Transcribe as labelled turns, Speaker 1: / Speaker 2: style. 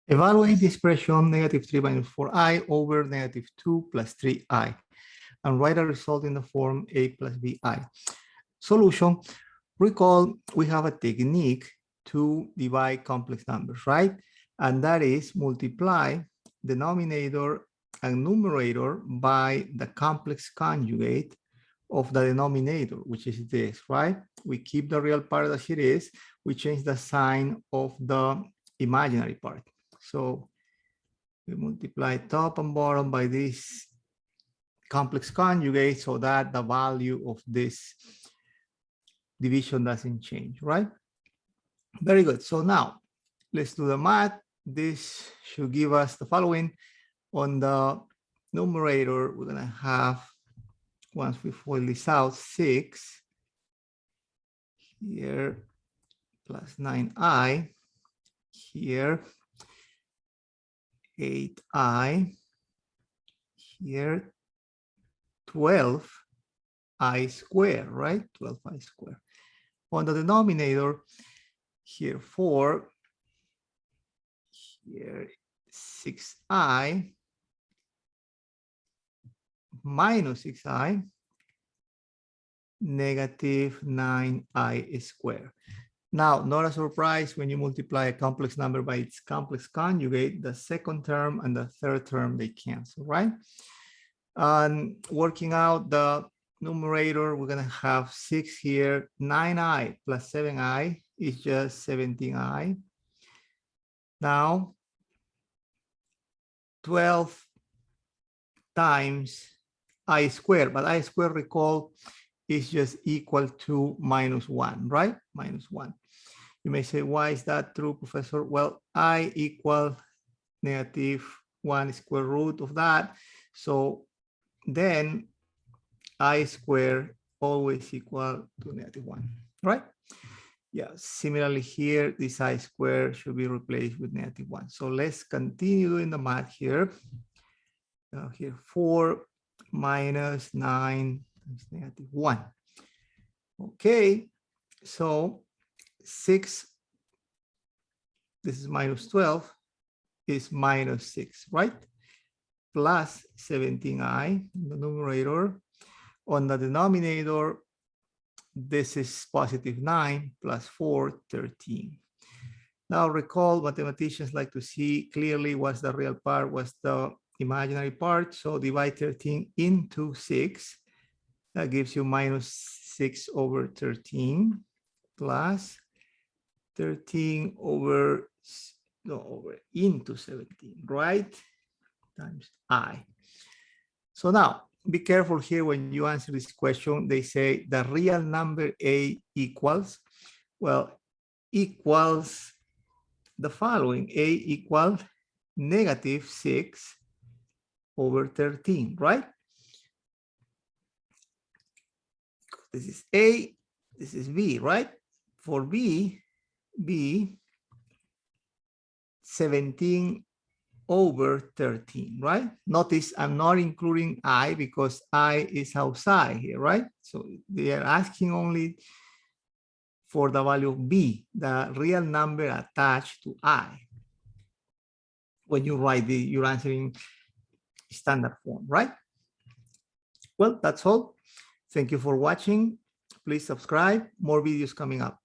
Speaker 1: Evaluate the expression -3 minus 4i over -2 plus 3i and write a result in the form a plus bi. Solution. Recall we have a technique to divide complex numbers, right? And that is multiply denominator and numerator by the complex conjugate of the denominator, which is this, right? We keep the real part as it is. We change the sign of the imaginary part. So we multiply top and bottom by this complex conjugate so that the value of this division doesn't change, right? Very good. So now let's do the math. This should give us the following. On the numerator, we're gonna have, once we FOIL this out, 6 here plus 9i here, 8i here, 12i squared, right? 12i squared. On the denominator, here 4, here 6i minus 6i, negative 9i squared. Now, not a surprise, when you multiply a complex number by its complex conjugate, the second term and the third term, they cancel, right? And working out the numerator, we're gonna have 6 here, 9i plus 7i is just 17i. Now, 12 times I squared, but I squared, recall, is just equal to -1, right? -1. You may say, why is that true, Professor? Well, I equal -1 square root of that. So then I squared always equal to -1, right? Yeah, similarly here, this I squared should be replaced with -1. So let's continue doing the math here. Here 4 minus 9 is -1. Okay, so 6, this is -12, is -6, right? Plus 17i, the numerator. On the denominator, this is +9 plus 4, 13. Now recall, mathematicians like to see clearly what's the real part, what's the imaginary part. So divide 13 into 6. That gives you -6 over 13 plus 13 over into 17, right? Times I. So now be careful here when you answer this question. They say the real number A equals, well, equals the following. A equals -6 over 13, right? This is A, this is B, right? For B, 17 over 13, right? Notice I'm not including I because I is outside here, right? So they are asking only for the value of B, the real number attached to I. When you write you're answering standard form, right? Well, that's all. Thank you for watching. Please subscribe. More videos coming up.